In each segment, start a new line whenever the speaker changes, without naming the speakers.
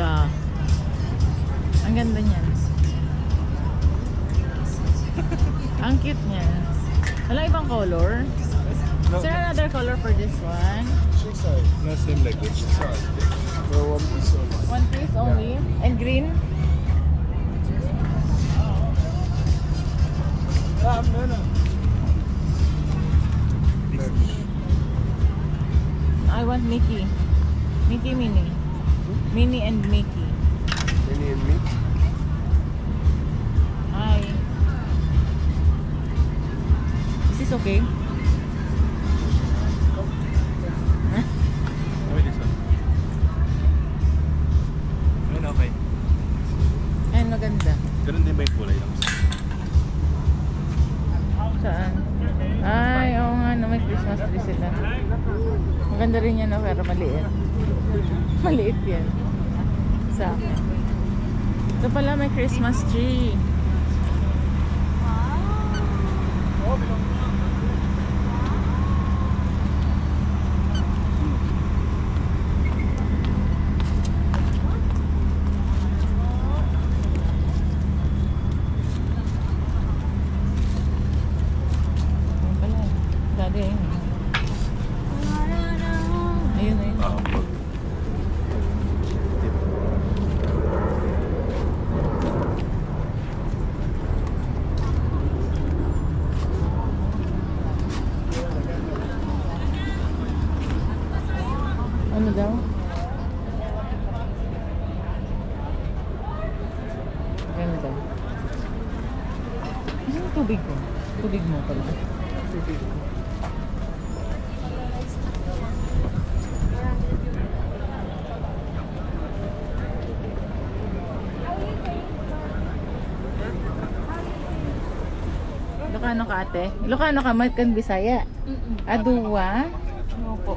ganda. Ang ganda niyan. Ang cute niya. Wala ibang color?
No.
Is there another color for this one?
No, same like this. No, one piece only.
One piece only? And green? I want Mickey. Mickey Minnie. Minnie and Mickey.
Minnie and Mickey.
Hi. Is this okay?
Wait, this one. Ayun, okay.
Ayan, maganda.
Ganun din ba yung kulay lang?
Saan? Ay, oo nga, no, may Christmas tree sila. Maganda rin yan, no, pero maliit. Maliit yan. Sa akin. Ito pala may Christmas tree. Ayun na yun. Ano daw? Ganda. Ano yung tubig ko? Tubig mo pala. Tubig ko. Ilocano ka ate? Ilocano ka? Matkan Bisaya? Aduwa?
Opo.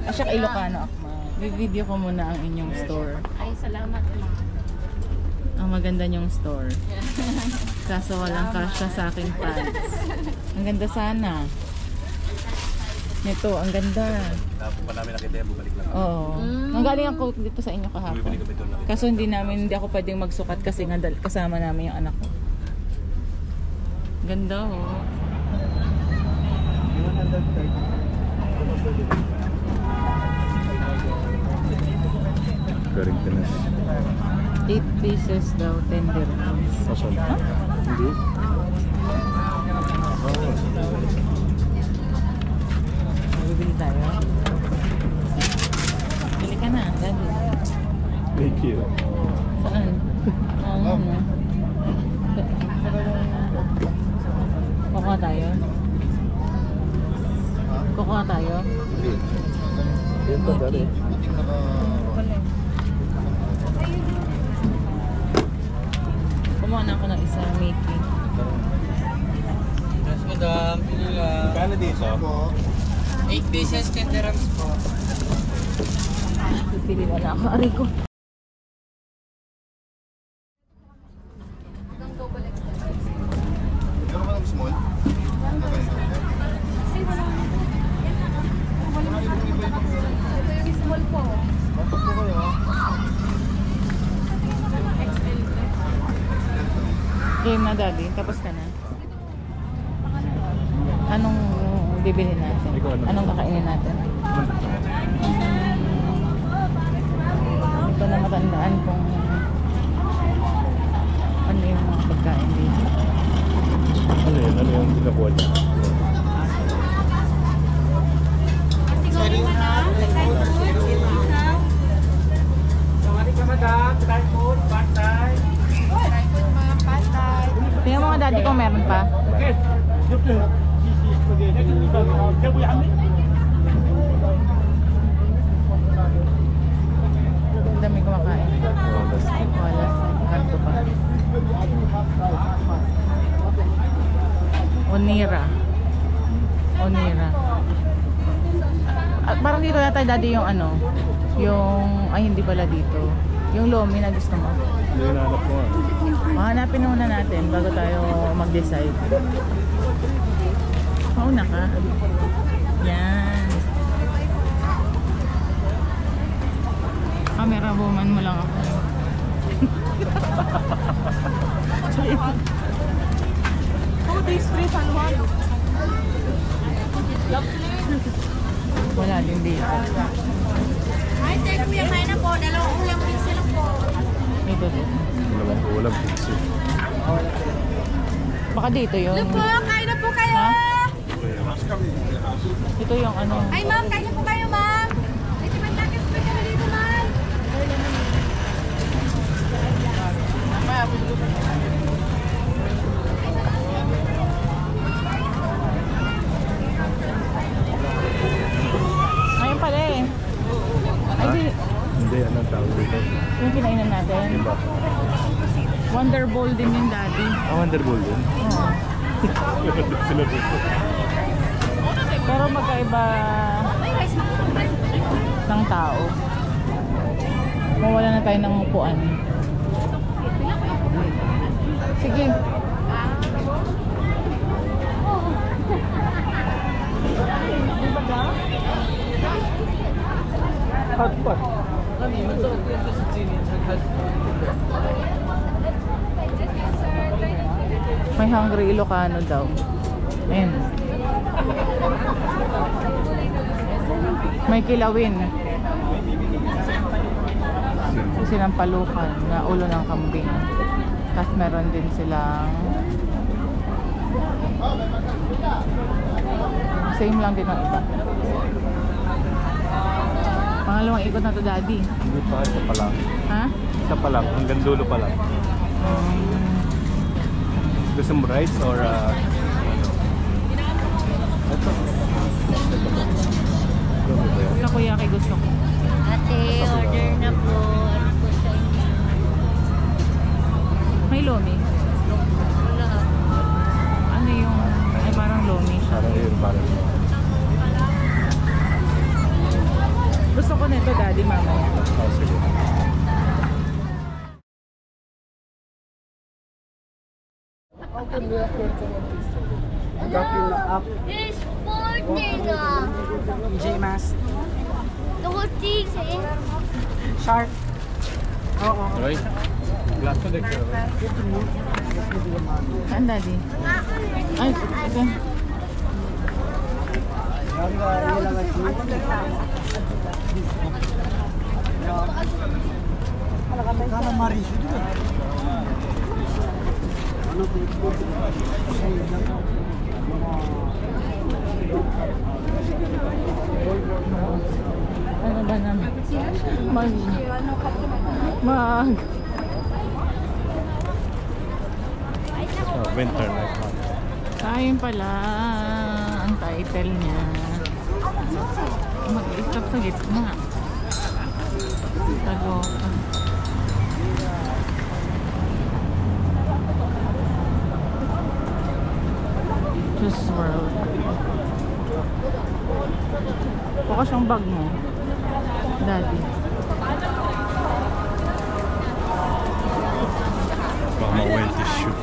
Asya ka Ilocano ako. Video ko muna ang inyong store.
Ay, salamat ma.
Ang maganda niyong store. Kaso walang kasya sa aking pants. Ang ganda sana. Nito, ang ganda.
Tapos pa namin nakita yan, bumalik lang.
Oo. Nanggaling ako dito sa inyo kahapon.
Bumibili kami doon nakita.
Kaso hindi ako pwedeng magsukat kasi nga kasama namin yung anak ko. Ganda oh.
Garing tinas.
8 pieces daw, 10 dirhams.
Saan?
Huh?
Hindi.
Bibili tayo. Bili ka na, daddy.
Thank you.
Saan? Oo nga no. Kukuha tayo? Kukuha tayo?
Yan pa dali.
Pala. Kumuha na ako ng isa, Mickey.
Yes, madam. Pili lang.
Kano dito?
8 pieces, 10 dirhams po.
Pipili na ako. Aray ko.
Small?
Small po.
Game na daddy, tapos ka na. Anong bibili natin? Anong kakainin natin? Ito na matandaan kung ano yung mga pagkain dito.
Ano yun? Ano yung pinakuha niya?
Tingnan mo nga daddy kung meron pa. Ang dami kumakain. Wala, kanto pa. Onira. Onira. At parang dito yata daddy yung ano, yung, ay hindi pala dito. Yung lomi na gusto mo.
Hindi nahanap mo ah.
Hanapin muna natin bago tayo mag-decide. Mauna ka. Yan. Camera woman mo lang ako.
2 days free San Juan.
Wala din dito.
Ay, tayo kuya, kain na po. Dalawang ulam pizza lang po.
Ito din.
Dalawang ulam, pizza.
Baka dito yun.
Po, kain na po kayo.
Ha? Ito yung ano.
Ay, ma'am, kain na po kayo, ma'am. Ay, si Mantakis po kami dito, ma'am.
Ngayon pala eh. Ay, di.
Hindi, anong tawag dito?
Yung kinainan natin.
Iba.
Wonder Ball din yung daddy.
Ah, Wonderbowl din.
Oo.
Sila dito.
Pero magkaiba ng tao. Mawala na tayo ng upuan. Sige.
Hotpot.
May Hungry Ilocano daw. Ayan. May kilawin. Sinampalukan na ulo ng kambing. Tapos meron din silang same lang din ang iba. Pangalawang ikot na to, daddy.
Hindi pa, isa pa lang.
Ha?
Isa pa lang, hanggang dulo pa lang. Gusto mo rice or ano? Ito.
Takoyaki gusto ko.
Ate, order na po. Ano po sa inyo?
May lomi. Ano yung, ay parang lomi siya.
Parang yun, parang yun.
Gusto ko nito, daddy, mamaya.
Oh, sige.
It's morning ah.
DJ Mas.
Double cheese eh.
Shark. Oo.
Right? Glass na deck.
Saan, daddy? Ay, okay. Ano ba naman? Mag
Oh, winter night market.
Ayun pala ang title niya. Mag-stop sa gitna. Tagoka. Just World. Bukas yung bag mo, daddy.
Baka ma-well tissue.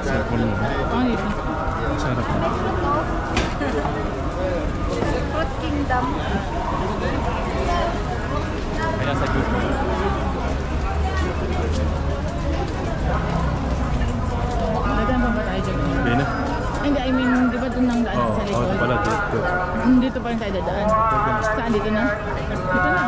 Cellphone mo.
Ano dito?
Sarap na.
Fruit Kingdom.
Kaya sa grupo.
Dadaan pa ba tayo dyan?
Hindi na.
Hindi, I mean, di ba doon nang daan
Oo,
sa likod?
ito pala dito.
Dito pa rin tayo dadaan. Saan? Dito na? Dito na.